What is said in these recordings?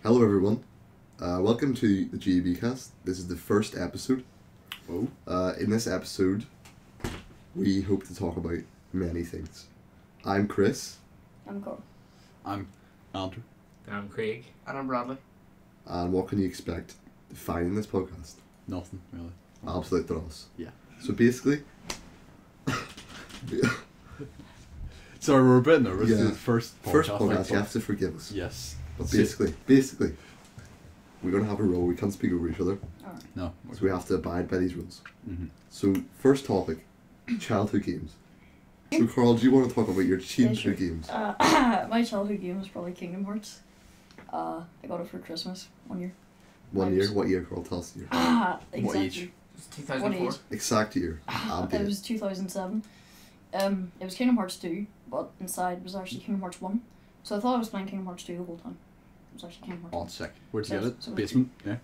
Hello everyone, welcome to the GAB Cast. This is the first episode. Oh. In this episode, we hope to talk about many things. I'm Chris. I'm Carl. I'm Andrew. I'm Craig. And I'm Bradley. And what can you expect to find in this podcast? Nothing, really. Absolute dross. Yeah. So basically... Sorry, we're a bit nervous. Yeah. This is the first First podcast. podcast, you have to forgive us. Yes. But basically, we're going to have a rule. We can't speak over each other. Alright. No. So we have to abide by these rules. Mm-hmm. So, first topic, childhood games. So Carl, do you want to talk about your childhood games? My childhood game was probably Kingdom Hearts. I got it for Christmas one year. One year? What year, Carl? Tell us the year. Exactly. What age? It's 2004. Exact year. And It date. was 2007. It was Kingdom Hearts 2, but inside was actually Kingdom Hearts 1. So I thought I was playing Kingdom Hearts 2 the whole time. It was actually Kingdom Hearts Oh, 1. sick. Where'd you So- get it? so- Basement? Yeah.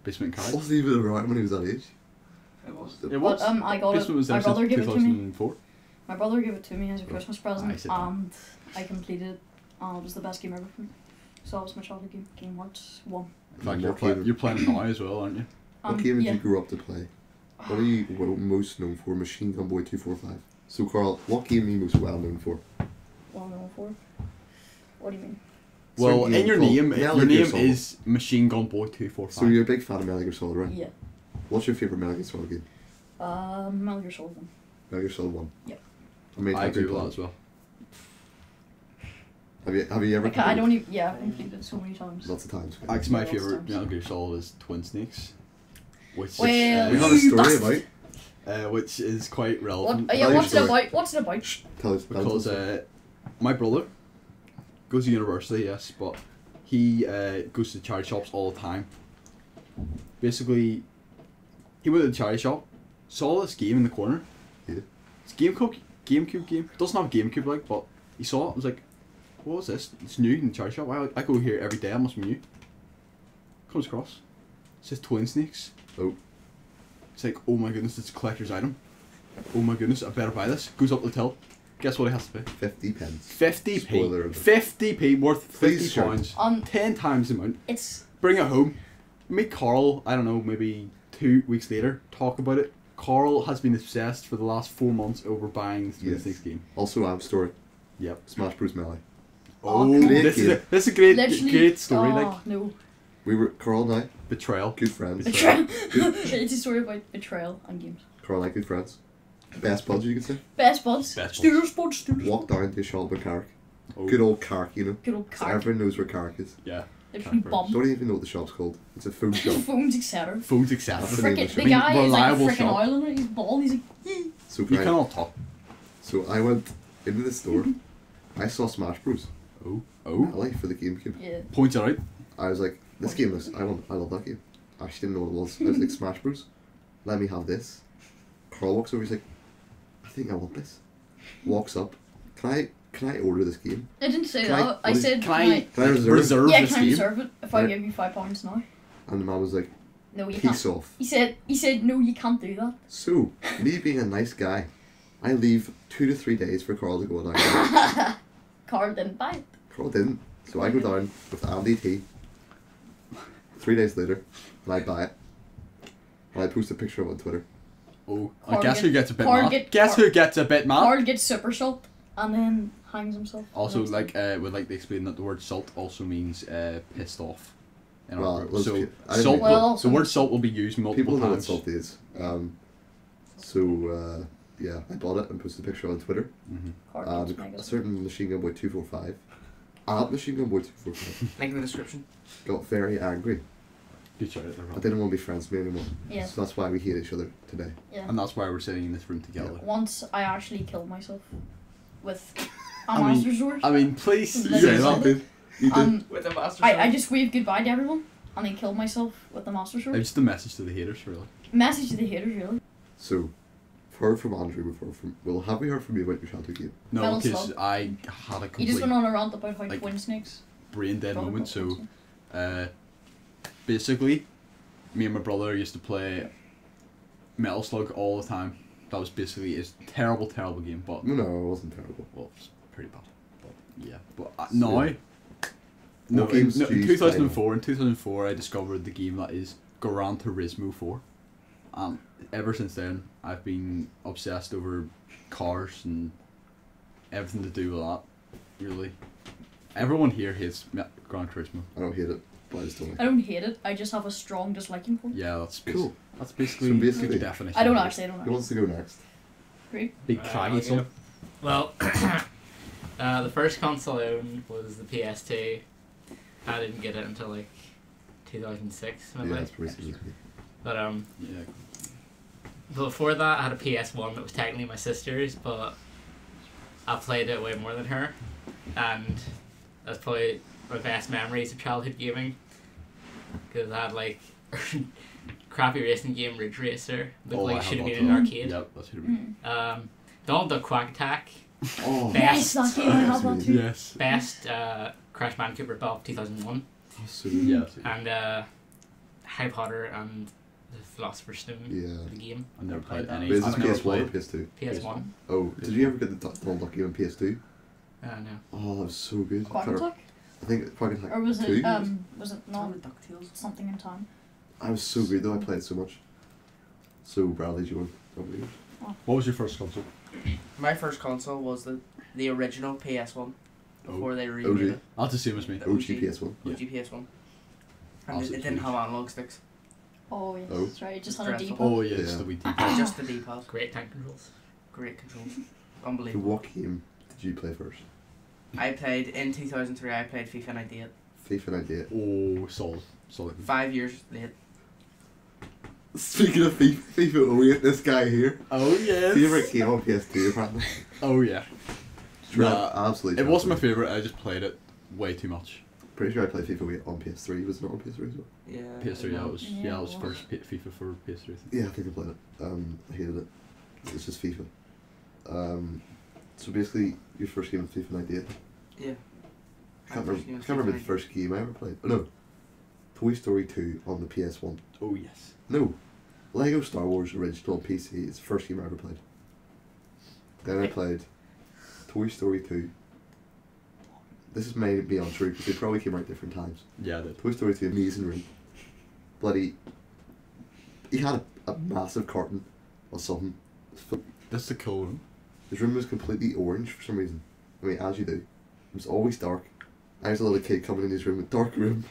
Basement card? Wasn't even around when he was that age. It was. It But was. I got Basement was it. My there brother since gave it to me. 2004. My brother gave it to me as a Christmas present, I see that. and I completed it. And it was the best game ever for me. So that was my childhood game, Kingdom Hearts 1. In fact, What you're playing it now as well, aren't you? What game did yeah. you grow up to play? What are you most known for? Machine Gun Boy 245. So Carl, what game are you most well known for? Well known for? What do you mean? Well, Certain in game your called name, Metal your Gear name Solid. is Machine Gun Boy 245. So you're a big fan of Metal Gear Solid, right? Yeah. What's your favourite Metal Gear Solid game? Metal Gear Solid 1. Metal Gear Solid 1. Yep. How many I times agree have you with that played? as well. Have you ever I don't even. Yeah, I've completed it so many times. Lots of times. Actually, my Lots of favourite times. Metal Gear Solid is Twin Snakes. Which Well, We is, have a story bastard. about. which is quite What? relevant. Yeah, Tell your what's it story. about? What's it about? Tell us. Because my brother goes to university, yes, but he goes to charity shops all the time. Basically, he went to the charity shop, saw this game in the corner. Yeah. It's a GameCube game. It doesn't have a GameCube like, but he saw it. Was like, what was this? It's new in the charity shop. I go here every day. It must be new. Comes across. It says Twin Snakes. Oh. It's like, oh my goodness, it's a collector's item. Oh my goodness, I better buy this. Goes up the till. Guess what he has to pay? 50 pence. 50p. Spoiler alert. 50p worth Please, sure. £50. 10 times the amount. It's Bring it home. Meet Carl, I don't know, maybe 2 weeks later. Talk about it. Carl has been obsessed for the last 4 months over buying the Twin Yes. Snakes game. Also, I have a story. Yep. Smash Bros. Melee. Oh, Oh, great this game. is a great, literally. great story. Oh, Like no. We were Carl and I, betrayal. good friends. Betrayal. It's a story about betrayal and games. Carl and I, good friends. Best buds, you could say. Best buds. Best Studios buds. Studios. Walk down to a shop in Carrick. Oh, Good old Carrick, you know. Good old So car. everyone knows where Carrick is. Yeah. Literally Carrick. bomb. Don't even know what the shop's called. It's a food shop. Phones, etc. Phones etc. That's the name of Frickin' the the shop. guy is like Reliable freaking shop. oil in it. He's bald. He's like. "Eh." So, You right, cannot talk. so I went into the store. I saw Smash Bros. Oh. Melee for the GameCube. Yeah. Points are out. I was like, this game is. I love that game. I actually didn't know what it was. I was like, Smash Bros. Let me have this. Carl walks over. He's like, I think I want this. Walks up. Can I order this game? I didn't say Can I- that. I what is- said. Can I Can I reserve? Yeah, this can I game? reserve it if I Right. give you £5 now? And the man was like, No, you can't. peace off. He said, no, you can't do that. So, me being a nice guy, I leave 2 to 3 days for Carl to go down. Carl didn't buy it. Carl didn't. So I go down with Andy T. 3 days later, and I buy it. And I post a picture of it on Twitter. Oh. Carl Guess who gets a bit Carl mad? get- Guess Carl- who gets a bit mad? Carl gets super salt and then hangs himself. Also, Next like, time. would like to explain that the word salt also means pissed off. In Well, our group. let's So, get- I didn't salt. know. Well, The word salt will be used People multiple know what times. salt is. Yeah, I bought it and posted a picture on Twitter. Mm-hmm. Carl gets And mega a salt. certain Machine Gun Boy 245, at Machine Gun Boy 245, Link in the description. got very angry. Good shout out there, I Rob. didn't want to be friends with me anymore. Yeah. So that's why we hate each other today. Yeah. And that's why we're sitting in this room together. Once I actually killed myself with a I mean- master sword. I mean, please You say did. that. You did. With a master I just waved goodbye to everyone and then killed myself with the master sword. It's just a message to the haters, really. Message to the haters, really. So, we've heard from Andrew before. Well, have we heard from you about your childhood game? No, Metal because Slug. I had a He just complete went on a rant about how like, twin snakes. brain dead brother moment. got So, twin snakes. basically, me and my brother used to play Metal Slug all the time. That was basically his terrible game, but No, it wasn't terrible. well, it's pretty bad. But yeah, but now No, What games in do you play now? 2004. In 2004, I discovered the game that is Gran Turismo 4. Ever since then, I've been obsessed over cars and everything to do with that. Really, everyone here hates Gran Turismo. I don't hate it, but I just don't like I don't hate it. I just have a strong disliking for it. Yeah, that's Cool. That's basically, So basically- the definition. I don't of it. actually. I don't Who know. wants to go next? Big craggy son. Well, the first console I owned was the PS2. I didn't get it until like 2006, maybe. Yeah, that's pretty serious. But Yeah. before that, I had a PS1 that was technically my sister's, but I played it way more than her, and that's probably my best memories of childhood gaming. Because I had like crappy racing game Ridge Racer, looked Oh, like I it should have have been in that an too. arcade. Yep, that should have been. Donald Duck Quack Attack, Oh, Yes, that game I have that too. Yes. best Crash Bandicoot rip-off 2001, that's so Yeah. and Harry Potter and the Philosopher's Stone, Yeah. the game. I never played that. any. Wait, is this I've never PS1 or played. PS2? PS1. Oh, did you ever get the Donald Duck game on PS2? No. Oh, that was so good. Quack Attack? I think Quack Attack Or was 2. it was it not something in time? I was so good though, I played so much. So, Bradley, do you want to go yours? What was your first console? My first console was the original PS1 before they remade OG. it. That's the same as me. The OG PS1. Yeah. OG PS1. And Also it didn't huge. have analog sticks, Oh yes, Oh. that's right. It just had a Dreadful. D-pad. Oh yeah, it's Yeah. the Wii D-pad. just the D-pad. Great tank controls. Great controls, So unbelievable. what game did you play first? I played in 2003. I played FIFA 98. FIFA 98. Oh, solid. 5 years late. Speaking of FIFA 08, this guy here. Oh yes. Favorite game on PS2 apparently. Oh yeah. Nah, absolutely. It wasn't my trash. favorite. I just played it way too much. Pretty sure I played FIFA 8 on PS3. Was it not on PS3 as well? Yeah. PS3. no. That was Yeah, that it was was. first FIFA for PS3. I think. Yeah, I think I played it. I hated it. It's just FIFA. So basically, your first game was FIFA 98. Yeah. I can't My remember, first game I was can't remember FIFA the first game I ever played. Oh no. Toy Story 2 on the PS1. Oh yes. No. Lego Star Wars original on PC is the first game I ever played. Then I played Toy Story 2. This may be untrue because they probably came out at different times. Yeah. Toy Story 2, amazing room. Bloody. He had a massive carton or something. That's the cool one. His room was completely orange for some reason. I mean, as you do. It was always dark. I was a little kid coming in his room, a dark room,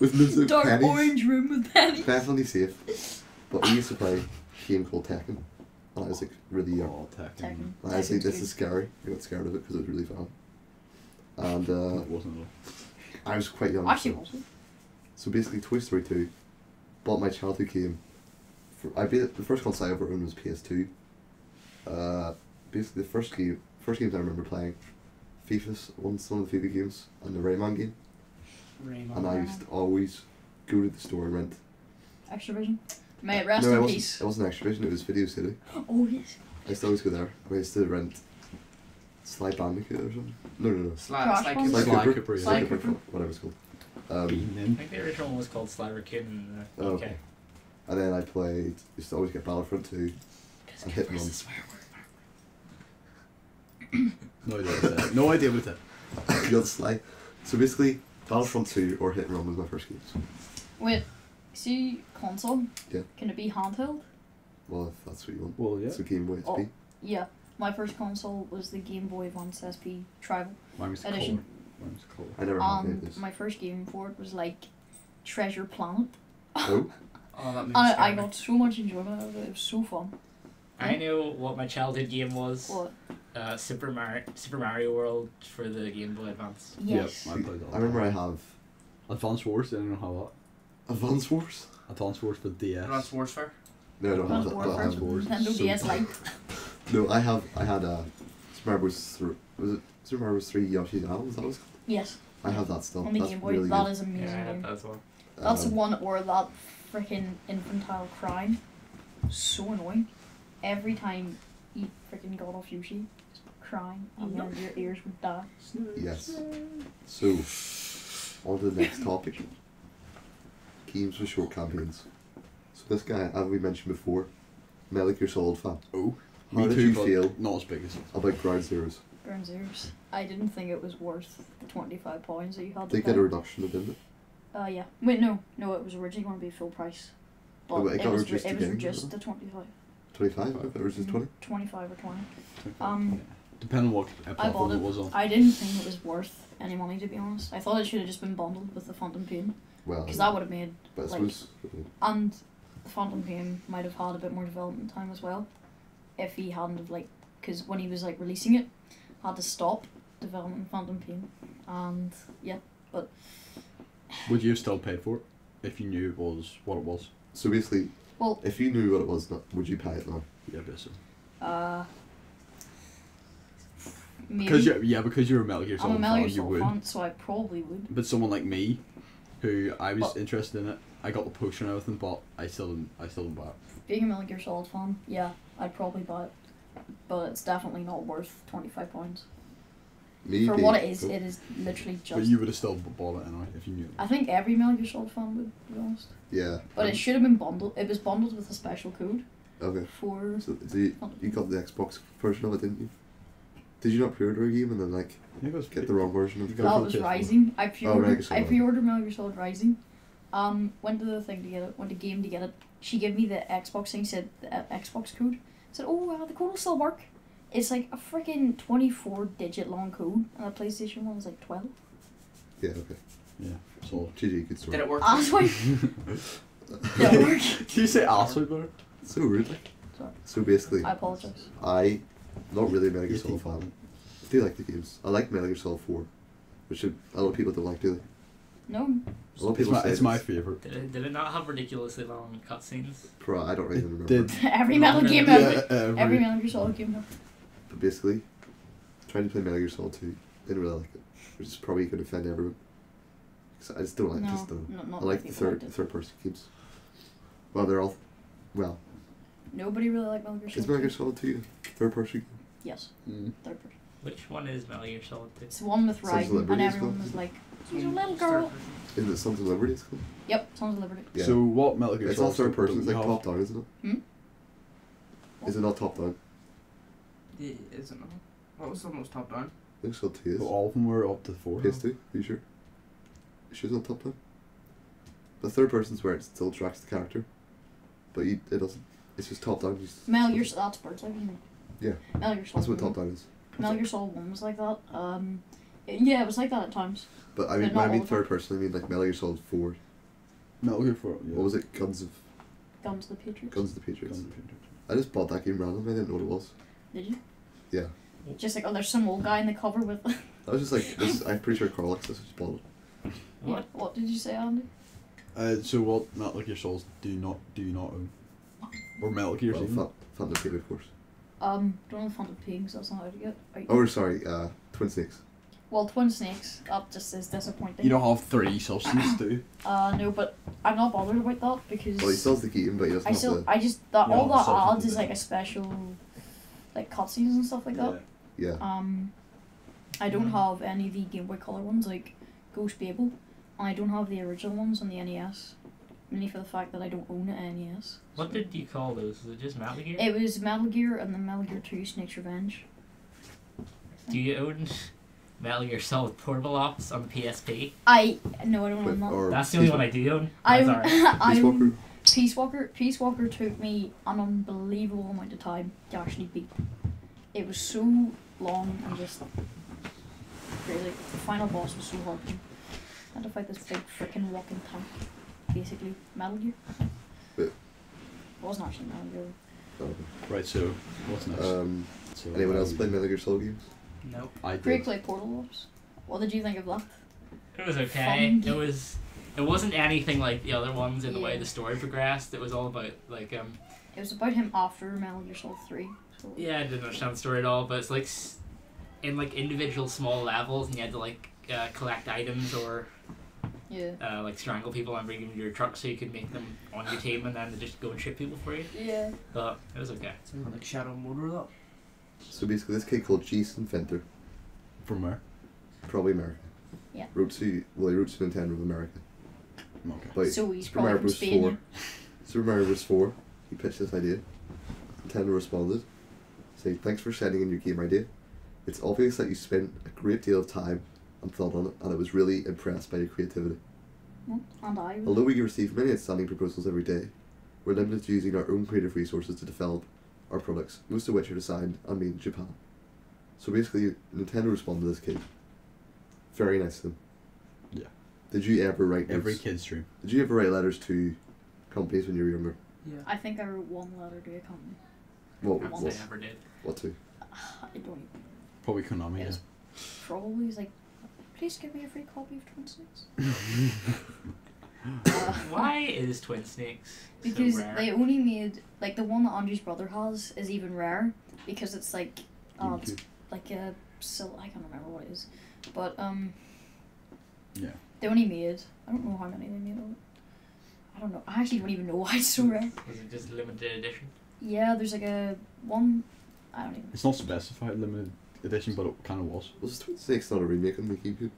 with loads of Dark pennies. orange room with pennies. Definitely safe. But we used to play a game called Tekken. And I was like really young. Oh, Tekken. Tekken. And I was like, Tekken's this good. is scary. I got scared of it because it was really fun. And It wasn't at all. I was quite young. Actually, so- was it? So basically, Toy Story 2, bought my childhood game. The first console I ever owned was PS2. Basically, the first games I remember playing, FIFA's one of the FIFA games, and the Rayman game. Rayman. And I used to always go to the store and rent. Extravision. May it rest no, in peace. it wasn't Extravision, it was Video City. Oh yes. I used to always go there. I used to rent Sly Bandicoot or something. No. Crash Sly Bandicoot. Sly Sly Cooper. Cooper, yeah. Sly Sly Cooper, Cooper. whatever it's called. I Beaten think the original one was called Sly Raccoon in the Oh, UK. okay. And then I used to always get Battlefront 2 and Hit and Run. No idea what that. No idea what that. You're Sly. So basically, Battlefront 2 or Hit and Run was my first games. Wait, see console? Yeah. Can it be handheld? Well, if that's what you want. Well, yeah. So Game Boy SP. Oh. Yeah. My first console was the Game Boy Advance SP Tribal. Mine was Edition. Color. Mine was Color. I never had any of And this. my first game for it was like Treasure Planet. Oh, Oh, that I scared me. got so much enjoyment out of it. It was so fun. I know what my childhood game was. What? Super Mario World for the Game Boy Advance. Yes. Yep, I played that. I remember I have Advance Wars. I don't know how Advance Wars. that. Advance Wars for DS. Advanced Warfare. No, I don't have Advance that. I don't Warfare, have Wars. Nintendo So DS Lite. No, I had Super Mario Bros. Was it Super Mario Bros. 3 Yoshi's Island? Was that what it's called? Yes. I have that still. On the That's Game Boy. really That good. is amazing. Yeah, I had game. that as well. That's the one where that freaking infantile crying. So annoying. Every time you freaking got off Yoshi, just crying, and then your ears would die. Yes. So, on to the next topic. Games with short campaigns. So this guy, as we mentioned before, Metal Gear Solid fan. Oh. How Me did too, you but feel not as big as. about Ground Zeroes? Ground Zeroes. I didn't think it was worth the £25 that you had to They pay. get a reduction, didn't it? Yeah. Wait, no, it was originally going to be full price. But Oh, but it got was reduced it was again, reduced didn't to 25. 25? Okay, or is it 20? 25 or 20. Yeah. Depending on what I bought platform it. it was on. I didn't think it was worth any money, to be honest. I thought it should have just been bundled with the Phantom Pain, Well, because that would have made, but I like, suppose. and the Phantom Pain might have had a bit more development time as well, if he hadn't have, like, because when he was like releasing it, had to stop developing Phantom Pain, and yeah, but Would you have still paid for it if you knew it was what it was? So basically, well, if you knew what it was, would you pay it now? Yeah, basically. maybe. Because you're a Metal Gear I'm a Solid Metal Gear fan, you Solid would. fan, so I probably would. But someone like me, who I was But- interested in it, I got the poster and everything, but I still didn't buy it. Being a Metal Gear Solid fan, yeah, I'd probably buy it, but it's definitely not worth £25. Maybe. For what it is literally just. But you would have still bought it anyway if you knew it. I think every Metal Gear Solid fan would, to be honest. Yeah. But it should have been bundled. It was bundled with a special code Okay. for. So you got the Xbox version of it, didn't you? Did you not pre-order a game and then like Yeah, it was get the wrong version of You it? got That for was PS4. Rising. I pre-ordered. Right, I pre-ordered Metal Gear Solid Rising. Went to the thing to get it. Went to game to get it. She gave me the Xbox thing. Said the Xbox code. Said, "Oh, the code will still work." It's like a freaking 24-digit long code, and the PlayStation one was like 12. Yeah. Okay. Yeah, so. GG, good story. Did it work? Ah, that's why. Did it work? Did you say assword there? So rude. Like. Sorry. So basically, I apologize. not really a Metal Gear You Solid think fan. I do like the games. I like Metal Gear Solid 4, which a lot of people don't like, do they? No. A lot of people say It's my favourite. Did it not have ridiculously long cutscenes? I don't really even It remember. did. Every Metal Yeah, game Yeah, ever. Every Metal Gear Solid game ever. But basically, trying to play Metal Gear Solid 2, didn't really like it, which is probably going to offend everyone. 'Cause I just don't like No, just don't. not I like the people liked it. third person games. Well, they're all. Well, Nobody really liked Metal Gear is Solid. Metal Gear 2. Solid 2 third person game? Yes, Mm. third person. Which one is Metal Gear Solid 2? It's the one with Sons of Raiden, and Liberty is everyone called? was like, "She's a little girl." Isn't it Sons of Liberty? It's called? Yep, Sons of Liberty. Yeah. So what Metal Gear It's all Solid third person. It's don't like you have? top down, isn't it? Hmm? Is it not top down? Yeah, is it not? What was the most top down? I think so 2 is. Well, all of them were up to 4. PS2, are you sure? Sure it's not top down? The third person's where it still tracks the character, but it doesn't. It's just top down. Metal Gear that's Bird's Eye, isn't it? Yeah. Metal Gear Solid. That's what 1. top down is. Metal Gear Solid 1 was like that. Yeah, it was like that at times. But I But mean, not when I all mean the third time. person, I mean like Metal Gear Solid 4. Metal Gear 4. Yeah. What was it? Guns of Guns of the Patriots. Guns of the Patriots. Guns of Patriots. I just bought that game randomly. I didn't know what it was. Did you? Yeah. Just like, oh, there's some old guy in the cover with. I was just like, this, I'm pretty sure Carl likes this. I just bought it. Yeah. What did you say, Andy? So what Metal Gear Solids do you not own? Or Metal Gear Well, even? Phantom Pain, of course. Don't know Phantom Pain, because that's not how to get. Oh, sorry. Twin Snakes. Well, Twin Snakes. That just is disappointing. You don't have 3 substances, do you? No, but I'm not bothered about that because. Well, he sells the game, but he doesn't I have still, the. I just that Yeah, all that something adds to is do. like a special, like cutscenes and stuff like that. Yeah. I don't have any of the Game Boy Color ones like Ghost Babel, and I don't have the original ones on the NES, mainly for the fact that I don't own an NES. What did you call those? Was it just Metal Gear? It was Metal Gear and then Metal Gear 2 Snake's Revenge. Do you own Metal Gear Solid Portable Ops on the PSP? No, I don't own that. Or That's the only one I do own. That's alright. I Peace Walker. Peace Walker. Peace Walker took me an unbelievable amount of time to actually beat. It was so long and just crazy. The final boss was so hard. I had to fight this big freaking walking tank. Basically, Metal Gear. Wait. It wasn't actually Metal Gear. Oh. Right, so what's next? So, Anyone else play Metal Gear Solid games? Nope. I Great did. play Portal Ops. What did you think of that? It was okay. Fun. It wasn't anything like the other ones in the way Yeah. the story progressed. It was all about like It was about him after Metal Gear Solid 3. So yeah, I didn't understand the story at all, but it's like in like individual small levels, and you had to like collect items or yeah. like strangle people and bring them to your truck so you could make them on your team, and then they just go and shoot people for you. Yeah. But it was okay. Something like Shadow Motor that. So basically, this kid called Jason Fenter, From where? probably America. Yeah. He wrote to Nintendo of America. Okay. But So he's Super probably Mario from Bros. Spain. 4. Super Mario Bros. 4. He pitched this idea. Nintendo responded, saying, "Thanks for sending in your game idea. It's obvious that you spent a great deal of time and thought on it, and I was really impressed by your creativity. Well, and I was. Although we receive many outstanding proposals every day, we're limited to using our own creative resources to develop our products, most of which are designed and made in Japan. So basically, Nintendo responded to this kid. Very nice of them. Yeah. Did you ever write Every notes? kid's dream. Did you ever write letters to companies when you were younger? Yeah. I think I wrote one letter to a company. What? Can't What? say I ever did. What to? I don't even. Probably Konami. It was probably like, please give me a free copy of Twin Snakes. Why is Twin Snakes Because so rare? they only made like the one that Andrew's brother has is even rare because it's like it's GameCube. like a I can't remember what it is, but Yeah. they only made I don't know how many they made of it. I don't know. I actually don't even know why it's so rare. Was it just limited edition? Yeah, there's like a one. I don't even. It's not specified limited edition, but it kind of was. Was Twin Snakes not a remake on the GameCube?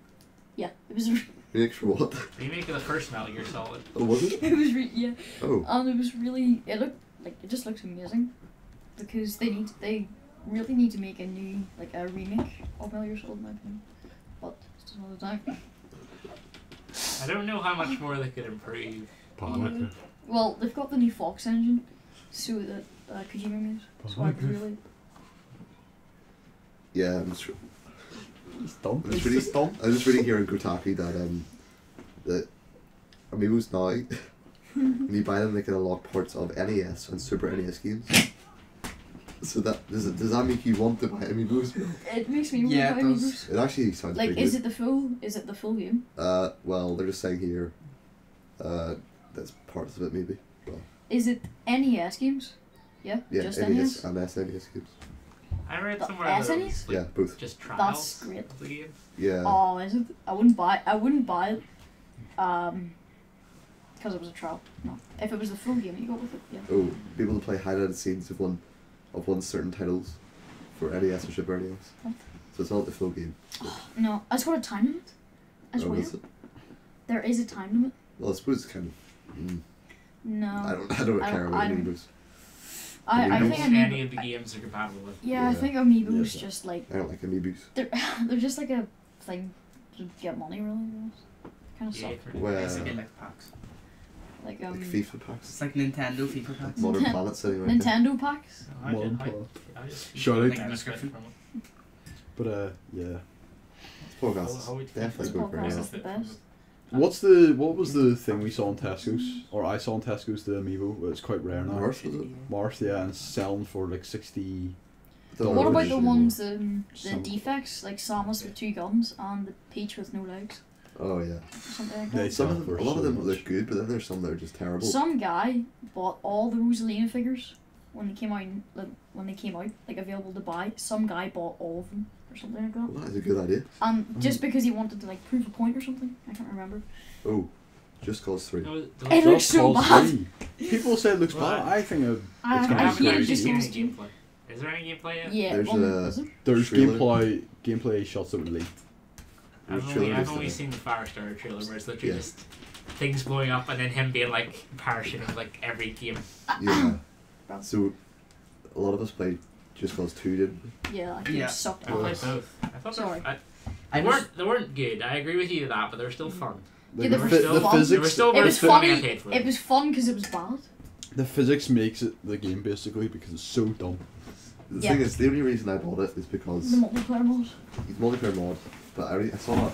Yeah, it was. Remake for what? Remake of the first Metal Gear Solid. Oh, was it? It was yeah, Oh. and it was really. It looked like it just looks amazing, because they really need to make a new like a remake of Metal Gear Solid in my opinion, but it's just another time. I don't know how much more they could improve. Yeah. Well, they've got the new Fox engine, so that Kojima made. So I really. Yeah, I'm just, It's done. I'm just reading, I was just reading here in Kotaku that Amiibos now, when you buy them, they can unlock parts of NES and Super NES games. So does that make you want to buy Amiibos? It makes me want Yeah, to it buy does. Amiibos. It actually sounds Like, pretty is good. it the full game? Well, they're just saying here, that's parts of it maybe. Well, Is it NES games? Yeah, yeah, just NES NES. and SNES games. I read The somewhere that it SNES? was like Yeah, both. just trials That's great. of the game. Yeah. Oh, is it? I wouldn't buy it. Because it was a trial. No, if it was the full game, you go with it. Yeah. Oh, be able to play highlighted scenes of one certain titles for NES or Super NES. What? So it's not the full game. No, it's got a time limit. As Oh, well. is it? There is a time limit. Well, I suppose it's kind of. No. I don't I care don't- about I don't- Amiibos. I I think don't any Amiibo. of the games are compatible with. Yeah, I Yeah. think Amiibo's Yeah. just like I don't like Amiibos. they're just like a thing to get money really. Kind of Yeah, suck. for- Well, It's a bit like packs. Like like FIFA packs. It's like Nintendo FIFA packs. Modern Ninten- Planet sitting right there. Nintendo packs. I Modern just- Planet. I just Shout out. think Link in the that's good description. from it. But yeah. This podcast How would is you definitely This going very podcast well. is the best. What was the thing we saw in Tesco's, or I saw in Tesco's, the Amiibo? It's quite rare now. Mars, was it? Mars, yeah, and it's selling for like 60. Don't What know about if the it's ones anymore. the Some- defects like Samus with 2 guns and the Peach with no legs Oh yeah. or something like They that? Some sell of them, for a lot of so them much. look good, but then there's some that are just terrible. Some guy bought all the Rosalina figures when they came out, like available to buy. Some guy bought all of them or something like that. Well, that is a good idea. Just because he wanted to like prove a point or something. I can't remember. Oh, Just Cause 3. It looks so Just bad. Cause 3. People say it looks What? bad. I think I it's I gonna haven't be hate actually Just seen any Cause 2. gameplay. Is there any gameplay yet? Yeah, There's is it? there's Trailer. gameplay shots that were leaked. There's I've trailer only just seen the Firestar trailer where it's literally Yeah. just things blowing up and then him being like parachuting like every game. Yeah. Bro. So, a lot of us played Just Cause 2, didn't we? Yeah, that game Yeah. sucked I played ass. both. I thought Sorry. they weren't good. I agree with you to that, but they're still fun. Yeah, they were the, still fun. They were physics, still It worth was the money I funny. paid for It them. was fun because it was bad. the physics makes it the game basically because it's so dumb. The Yeah. thing is, the only reason I bought it is because The multiplayer mode. it's multiplayer mod, but I saw it,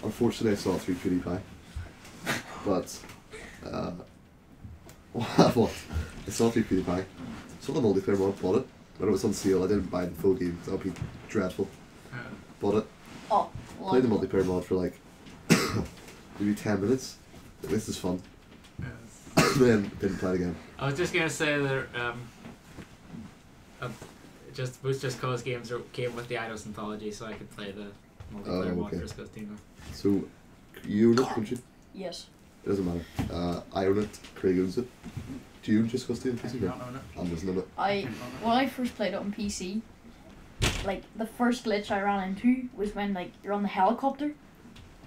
unfortunately I saw it through PewDiePie. But, what? I saw it through PewDiePie, saw the multiplayer mod, bought it. When it was on sale, I didn't buy the full game, that would be dreadful. Bought it, Oh, played the multiplayer mod for like, maybe 10 minutes. Like, this is fun. Then didn't play it again. I was just gonna say that just cause games came with the Idols anthology, so I could play the multiplayer mod okay. for Just Cause 2 now. So, you own it, don't you? yes. It doesn't matter. I own it, Craig owns it. Do you own Just Cause 2 on I PC? do not own it. I'm just own it. When I first played it on PC, like the first glitch I ran into was when like you're on the helicopter.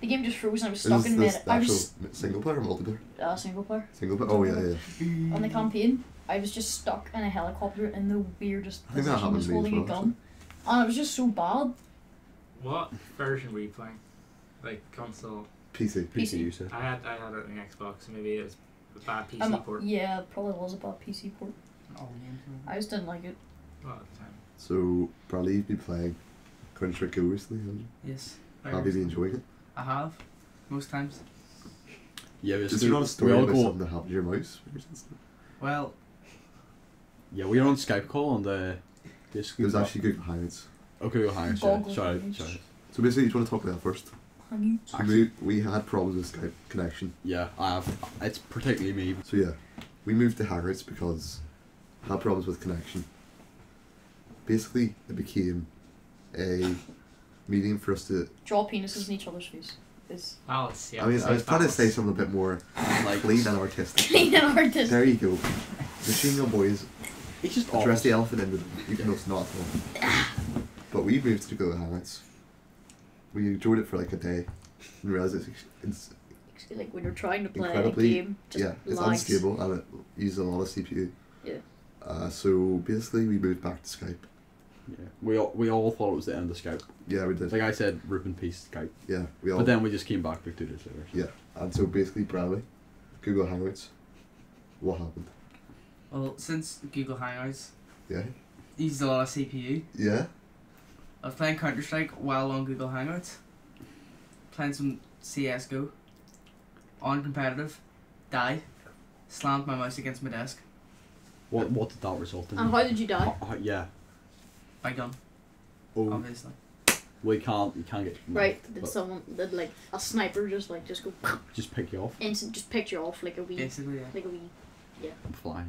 The game just froze and I was stuck in this mid. the I actual was single player or multiplayer? single player Single player? Oh, yeah, yeah. on the campaign. I was just stuck in a helicopter in the weirdest I think that position, happened just to me as holding a well, gun, And it was just so bad. What version were you playing? Like console? PC. PC. you said. I had it on the Xbox, so maybe it was a bad PC port. Yeah, it probably was a bad PC port. All games. I just didn't like it. Well, at the time. So, Bradley, you've been playing Counter-Strike Go recently, haven't you? Yes. Have you been enjoying it? I have. Most times. Yeah, Is there not a story about something that happened to your mouse? Well, Yeah, we were on Skype call and It basically. was actually Google Hangouts. Okay, we'll hang Goggle Sorry. Hangouts. So basically, you want to talk about that first? Hangouts. So we had problems with Skype connection. Yeah, I have. It's particularly me. So yeah, we moved to Hangouts because we had problems with connection. Basically, it became a meeting for us to. Draw penises in each other's face. Is Alice, yeah. I mean, I was trying to say something a bit more Like, clean and artistic. clean and artistic. There you go. Machine Gun Boys it's just address the awful. elephant in the room, even though it's not at all. But we moved to Google Hangouts. We enjoyed it for like a day and realised it's Like when you're trying to play a incredibly game, just yeah, it's lags. unstable and it uses a lot of CPU. Yeah. So basically, we moved back to Skype. Yeah, we all thought it was the end of Skype. Yeah, we did. Like I said, rip in peace Skype. Yeah, we all. But then we just came back like 2 days later. Yeah, and so basically, Bradley, Google Hangouts. What happened? well, since Google Hangouts Yeah. uses a lot of CPU, Yeah. I was playing Counter Strike while on Google Hangouts. Playing some CS:GO. On competitive, died, slammed my mouse against my desk What did that result in? And how did you die? Yeah. by gun, Oh, obviously. we can't. You can't get. Right, did but someone, did like a sniper just go just pick you off. instant, just picked you off like a wee, Basically, yeah. like a wee, Fly.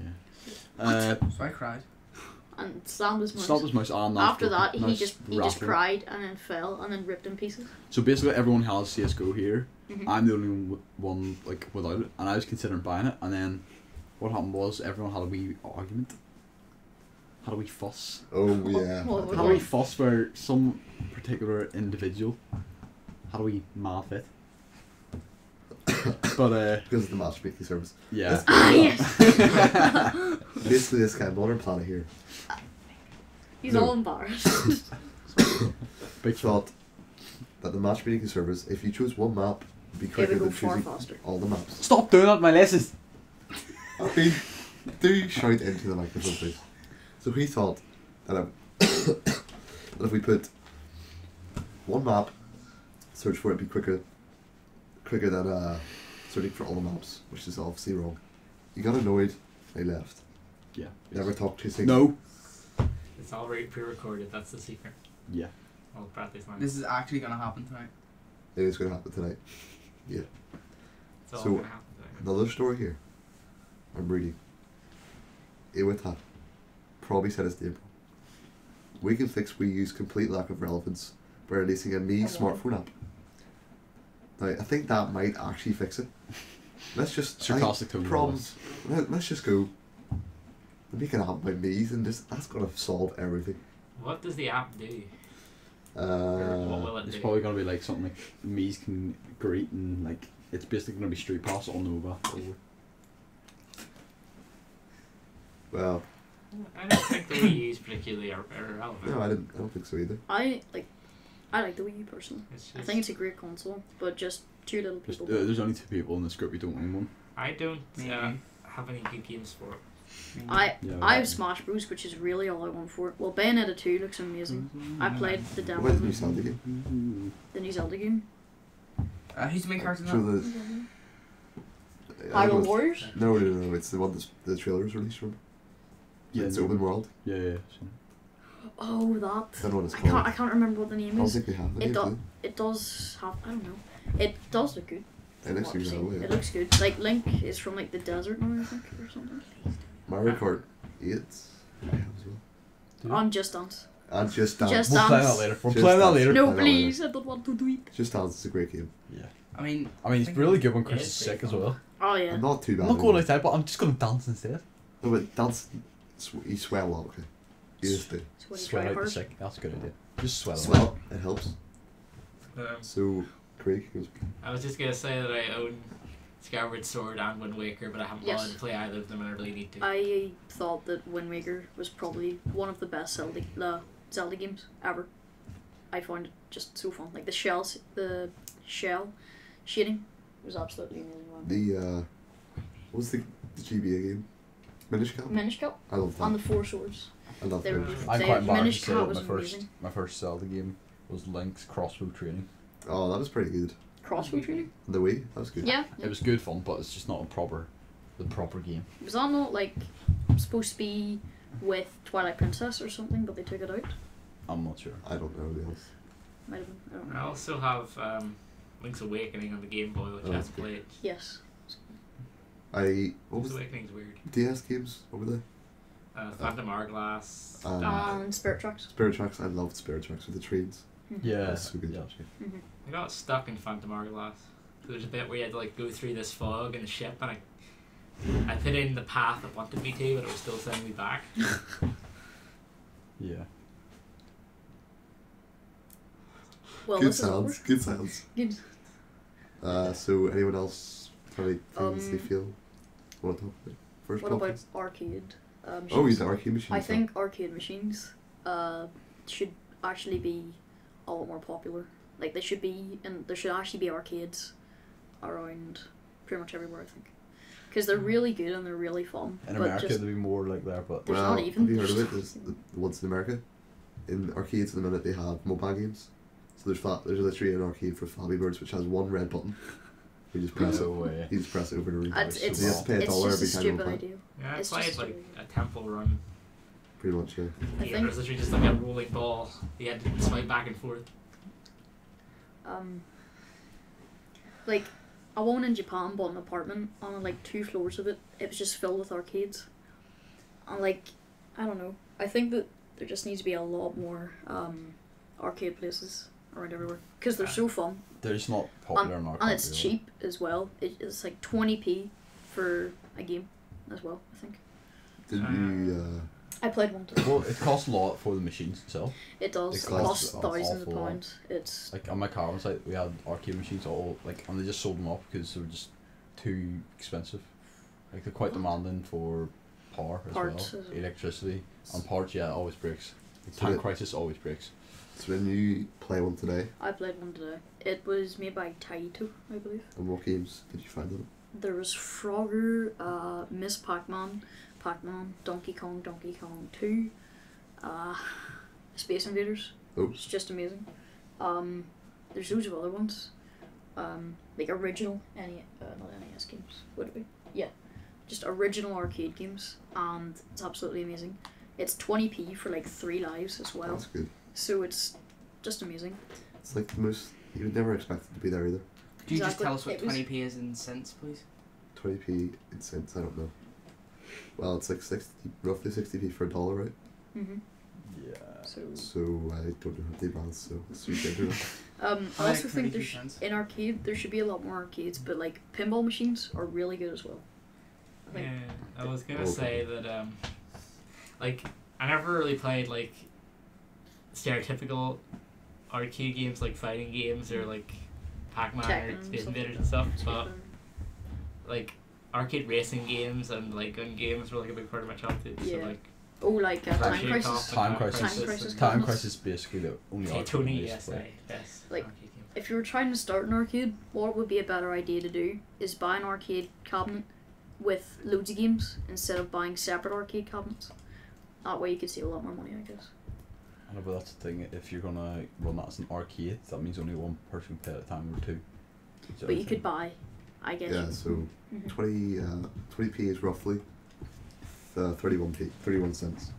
Yeah. So I cried. and slammed his mouse. Stopped his mouse and After that, he mouse just rattled. cried and then fell and then ripped in pieces. So basically, everyone has CS:GO here. Mhm. I'm the only one like without it, and I was considering buying it. And then, what happened was everyone had a wee argument. Had a wee fuss. Oh yeah. What Had a Okay. wee fuss where some particular individual had a wee mad fit. But Because of the matchmaking service. yeah. Ah yes. Basically, this kind of modern planet here He's No. all embarrassed. Big thought that the matchmaking service, if you chose one map, would be It quicker would go than far choosing faster. all the maps. Stop doing that, my lessons. I mean, do shout into the microphone, please. So he thought that that if we put one map, search for it, be quicker than searching for all the maps, which is obviously wrong. He got annoyed. He left. Yeah. Never talked to his No. It's already pre-recorded. That's the secret. Yeah. Well, Bradley's line. This is actually gonna happen tonight. It is going to happen tonight. It's all so- gonna happen today. Another story here. I'm reading. Iwata probably said his name. We can fix Wii U's complete lack of relevance by releasing a Me Oh, wow. smartphone app. Now, I think that might actually fix it. Let's just Sarcastic tone. problems. Let's just go. Make an app about Me's and just that's gonna solve everything. What does the app do? Or what will it It's do? probably gonna be like something like Mies can greet and like it's basically gonna be Street Pass on the mobile. Well, I don't think the Wii U is particularly irrelevant. no, I don't think so either. I like the Wii U personally. It's I just, think it's a great console, but just two little There's, people. there's only 2 people in this group who don't own one. I don't Mhm. have any good games for it. I Yeah, I have right. Smash Bros, which is really all I want for it. Well, Bayonetta 2 looks amazing. I played the What demo, about the of new it, Zelda game? the new Zelda game. Who's the main character So now? the Hyrule Warriors. No, it's the one the trailer was released from. Yeah, It's no. open world. Yeah. Oh, that. I don't know what it's I called. can't remember what the I name don't is. think they have It any. does. It does have. I don't know. It does look good. It looks What I've seen. incredible, yeah. It looks good. Like Link is from like the desert now, I think, or something. Mario Kart 8. I have as well. Yeah. On Just Dance. And Just Dance. Just We'll play Dance. that later. We'll Just play that Dance. later. No, I know, please, I don't want to do it. Just Dance is a great game. Yeah. I mean, I mean, it's think really good when it Chris is is pretty sick as fun. well. Oh yeah. I'm not too bad. I'm not going outside, but I'm just going to dance instead. No, but dance. You sweat a lot, okay? You just do. So when you Sweat try out the hard. sick. That's a good idea. Just sweat. Sweat. Sweat. It helps. Um, So, Craig goes. I was just gonna say that I own Skyward Sword and Wind Waker, but I haven't Yes. bothered to play either of them, and I really need to. I thought that Wind Waker was probably one of the best Zelda games ever. I found it just so fun. Like the shell shading was absolutely amazing. What was the GBA game? Minish Cap? Minish Cap I love that. and the Four Swords. I love They were Minish Cap. I'm They- quite embarrassed Minish to say Cap that was amazing. my first Zelda game was Link's Crossbow Training. Oh, that was pretty good. Crossbow training. The Wii, that was good. Yeah. It was good fun, but it's just not the proper game. Was that not like supposed to be with Twilight Princess or something, but they took it out? I'm not sure. I don't know, to be honest. Might have been. I don't I know. also have Link's Awakening on the Game Boy, which Oh, I that's haven't played. Yes. What Link's was Awakening's weird. DS games over there? Phantom Hourglass. Spirit Tracks. Spirit Tracks, I loved Spirit Tracks with the trains. Yeah, That's so good. Yeah, that's good. I got stuck in Phantom Hourglass. There's a bit where you had to like go through this fog in the ship, and I put in the path it wanted me to, but it was still sending me back. Yeah. Well, Good this is over. sounds, good sounds. Good. So anyone else have any things they Um, feel want to talk about? First What about podcast? arcade? Oh, machines? the arcade machines. I think arcade machines should actually be a lot more popular. Like they should be, and there should actually be arcades around pretty much everywhere. I think because they're really good and they're really fun. In but America, just, there'd be more like there, but there's well, not even. have you heard of it? There's the ones in America. In arcades at the minute they have mobile games. So there's literally an arcade for Flappy Birds which has one red button. You just press it. no way. You just press it over and over. It's, It's So you have to pay a it's dollar just a every time you stupid play. idea. Yeah, I It's played just like a- a Temple Run. Pretty much, yeah. I Yeah, think- it was literally just like a rolling ball. You had to swipe back and forth. Like I won in Japan, bought an apartment on like 2 floors of it. It was just filled with arcades. And like I don't know. I think that there just needs to be a lot more arcade places around everywhere because they're so fun. They're just not popular in our And country. it's though. cheap as well. It's like 20p for a game as well, I think. Did you? I played one too. Well, it costs a lot for the machines itself. It does. It It costs costs an thousands of awful lot. pounds. It's Like on my caravan site, we had arcade machines all like, and they just sold them off because they were just too expensive. Like they're quite demanding for power as Parts well, as well. electricity and parts. Yeah, it always breaks. Like, So Time it- Crisis always breaks. So when you play one today, I played one today. It was made by Taito, I believe. and what games did you find in it? There was Frogger, Miss Pac-Man, Donkey Kong 2, Space Invaders. Oh. It's just amazing. There's loads of other ones. Like original not NES games, would it be? Yeah. Just original arcade games, and it's absolutely amazing. It's 20p for like 3 lives as well. That's good. So it's just amazing. It's like the most. You would never expect it to be there either. Do you just Exactly. tell us what It was- 20p is in cents, please? 20p in cents. I don't know. Well, it's like roughly 60p for a dollar, right? Yeah. So So I don't know how to do maths, so it's ridiculous. I Like also think 32 cents. in arcade there should be a lot more arcades, but like pinball machines are really good as well. I think Yeah, I was gonna Oh. say that like I never really played like stereotypical arcade games like fighting games or like Pac-Man Tekken or and Space stuff Invaders like and stuff, that. but like arcade racing games and like gun games were like a big part of my childhood. Yeah. So like Oh, like Time Arcade Crisis. Cop Time and Crisis. Time Crisis. Time cabinets. Crisis is basically the only arcade Tony, game I used yes, to play. yes. Like- arcade game. If you were trying to start an arcade, what would be a better idea to do is buy an arcade cabinet with loads of games instead of buying separate arcade cabinets. That way you could save a lot more money, I guess. I know, but that's the thing. If you're gonna run that as an arcade, that means only one person can play at a time or two. Which But you I could think- buy, I guess. Yeah, so Mhm. 20p is roughly 31 cents.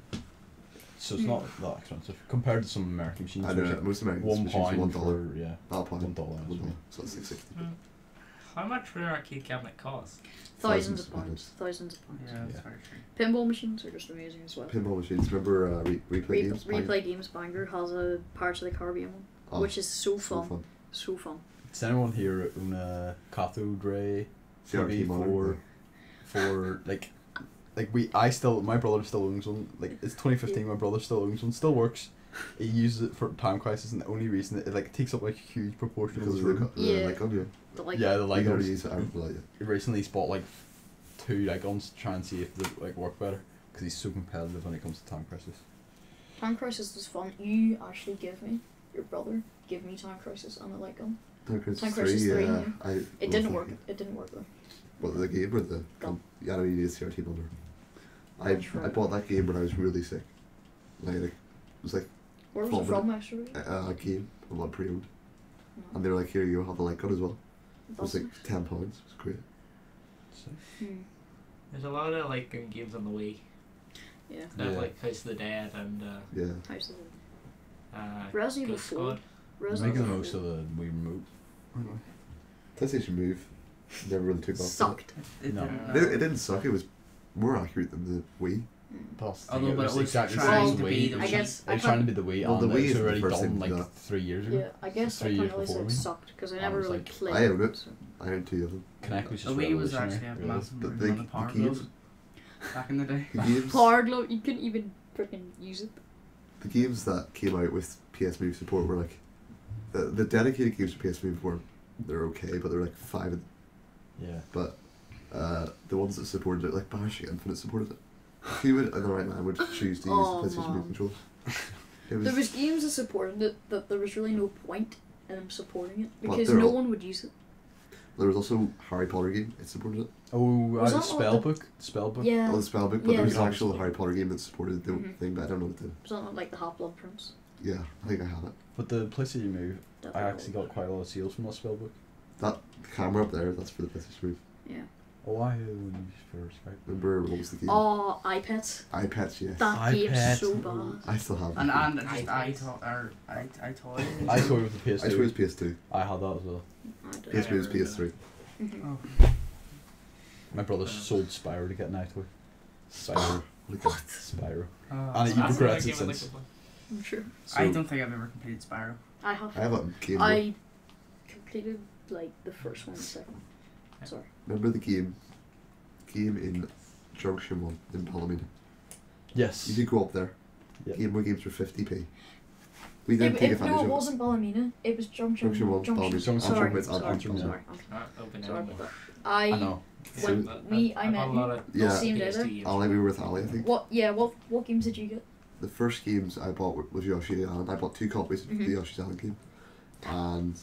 So it's not that expensive compared to some American machines. I where know it's like most American £1 machines are $1. for yeah, Not a pound. $1. $1. Sorry. So that's 660. How much would an arcade cabinet cost? Thousands of Thousands of pounds. Thousands of pounds. Yeah, that's Yeah. very true. Pinball machines are just amazing as well. Pinball machines. Remember replay games? Replay Games Banger has a Pirates of the Caribbean one, Oh, which is so so fun. fun. So fun. Does anyone here own a cathode ray CRT TV monitor. for my brother still owns one. Like it's 2015, my brother still owns one. Still works. He uses it for Time Crisis, and the only reason it like takes up like a huge proportion of Because his of the, room. Yeah. like on you. The, like, Yeah, the Like already Legos. use it out like He recently bought like 2 Legons to try and see if they like work better because he's so competitive when it comes to Time Crisis. Time Crisis was fun. You actually your brother gave me Time Crisis and I like them. Time Crisis Time 3, Crisis 3, yeah. yeah. I It love didn't that work. game. It didn't work though. What, the game or the... Gun. Yeah, I know you need a CRT bundle. That's I right. bought that game when I was really sick. Like it was like Where was it from actually? a game I bought pre-owned. No. And they were like, here you go, have the light gun as well. It was That's like £10. It was great. Hmm. There's a lot of like games on the Wii. Yeah. Stuff Yeah. like House of the Dead and Yeah. House of the Ghost Resident Evil 4. Squad. Resident Making the Evil most of the Wii remote. PlayStation Move never really took off. sucked. It No. didn't, It didn't suck, it was more accurate than the Wii. Plus, Although, but it was exactly the trying same to as be Wii. the It I was- guess it was I trying to can't- be the Wii, Well, the and Wii it was is the already first done thing like that- 3 years ago. Yeah, I guess I 3 can't years really say before it me. sucked because I I never was really like- played. I own it. so- I own 2 of them. Connect was The just Wii was revolutionary, actually a really. massive But improvement on the Power games, Glove back in the day. the games, Power Glove, you couldn't even freaking use it. the games that came out with PS Move support were like the dedicated games for PS Move were they're okay, but they're like 5. Yeah. But the ones that supported it, like Bioshock Infinite supported it. Who would, in the right man, would choose to use Oh, the PlayStation man. Move controls? It There was games that supported it that there was really no point in them supporting it But because they're no all- one would use it. There was also Harry Potter game. It supported it. Oh, Was that what Spellbook. Spellbook. Yeah. Oh, the spellbook, but Yeah. there was an Yeah. actual Harry Potter game that supported the Mhm. thing, but I don't know what the. Was that not like the Half-Blood Prince? Yeah, I think I have it. But the PlayStation Move, That I was actually all. got quite a lot of sales from that Spellbook. That camera up there, that's for the PlayStation Move. Yeah. Oh, I own for Skype. Remember what was the game? Oh, iPads. iPads, yes. That game's iPads. so bad. I still have And it. and just I toy. I toyed with the I PS2. chose PS2. I had that as well. I don't PS know. Move's PS3. Mhm. Oh. My brother sold Spyro to get an iToy. Spyro. What? Spyro. Oh. And he That's regrets another it game I'd like since. to play. I'm sure. So, I don't think I've ever completed Spyro. I have. I have it on Game Boy. I completed like the first one and the second one. Sorry. Remember the game in Junction 1 in Palomino? Yes. You could go up there. Yeah. Game Boy games were 50p. We didn't take advantage no, it of it. wasn't Ballymena. It was Junction. Junction 1, Palomino. Junction Sorry, Antrim, sorry, Antrim, yeah. sorry. Not open Sorry anymore. about that. I know. When So- I I've met got a you. lot of Yeah. Same day there. PS2 games. Ali, we were with Ali, I think. What games did you get? The first games I bought was Yoshi's Island. I bought 2 copies of Mhm. the Yoshi's Island game. And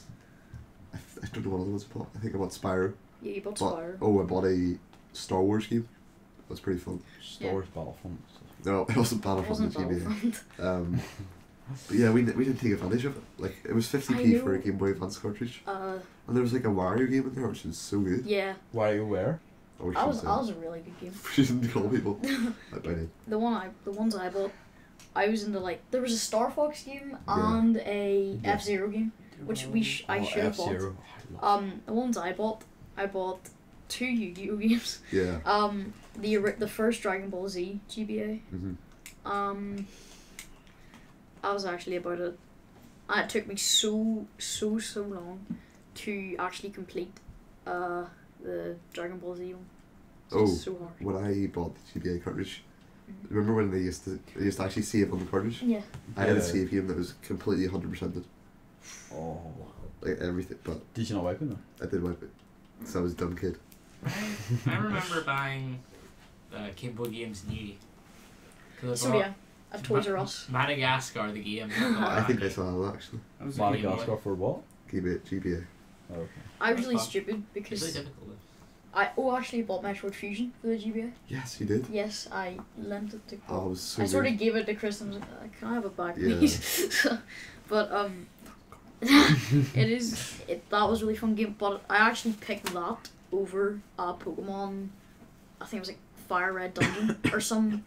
I don't know what other ones I bought. I think I bought Spyro. Yeah, you bought But, Spyro. oh, I bought a Star Wars game. That was pretty fun. Star Wars Battlefront. No, it wasn't It Battlefront wasn't the GBA. Battlefront. But yeah, we didn't take advantage of it. Like, it was 50p for a know. Game Boy Advance cartridge. Uh, And there was like a Wario game in there, which was so good. yeah, Why are you aware? I wish that you was said. a really good game. We shouldn't call people by name. The ones I bought, I was into like there was a Star Fox game Yeah. and a Yeah. F-Zero game, which I Oh, should have bought. F-Zero. The ones I bought 2 Yu-Gi-Oh games. Yeah. The first Dragon Ball Z GBA. Mm-hmm. I was actually about it. And it took me so long to actually complete the Dragon Ball Z one. Oh, So hard. when I bought the GBA cartridge, Mhm. remember when they used to actually save on the cartridge? Yeah. I had a Yeah. save game that was completely 100%ed, Oh. like everything, but Did you not wipe it though? I did wipe it. So I was a dumb kid. I remember buying Game Boy games new. So yeah, at Toys R Us. Madagascar, the game. I think I saw that actually. That was a game. Madagascar for what? GBA. Oh, okay. I was really Fun. stupid It's really because difficult. I actually bought Metroid Fusion for the GBA. Yes, you did. Yes, I lent it to. Oh, it was so I sort good. of gave it to Chris and was like, "Can I have it back, Yeah. please?" But that was a really fun game. But I actually picked that over Pokemon. I think it was like Fire Red Dungeon or some.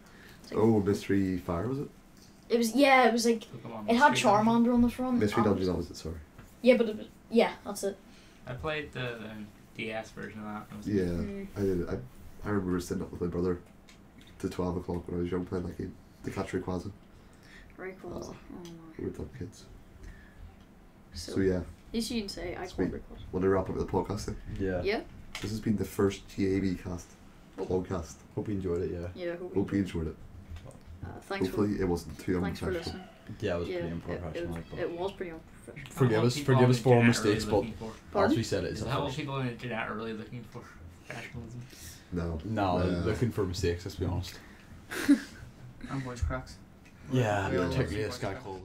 Oh, Mystery Fire was it? It was like Pokemon it had Mystery Dungeon. Charmander on the front. Mystery and- Dungeon, that was it. Sorry. Yeah, but that's it. I played the DS version of that. It was Yeah, Mm. I did. I remember sitting up with my brother to 12 o'clock when I was young playing that game, to catch Rayquaza. Very cool. Oh. Oh We my. were dumb kids. So, So yeah, at least you can say I Sweet. called record. want to wrap up the podcast then? Yeah. Yeah. This has been the first GAB Cast podcast. Hope you enjoyed it. Yeah. Yeah. Hope you enjoyed it. Thanks Hopefully it wasn't too thanks for unprofessional. listening. Yeah, it was Yeah, pretty unprofessional. but it was pretty unprofessional. Forgive us. People Forgive on us the for our internet are mistakes, really but looking for. Pardon? as we said, it's Is a that what first. people on the internet are really looking for? Professionalism. No. No, looking for mistakes. Let's be honest. And voice cracks. Yeah, Yeah. particularly this guy called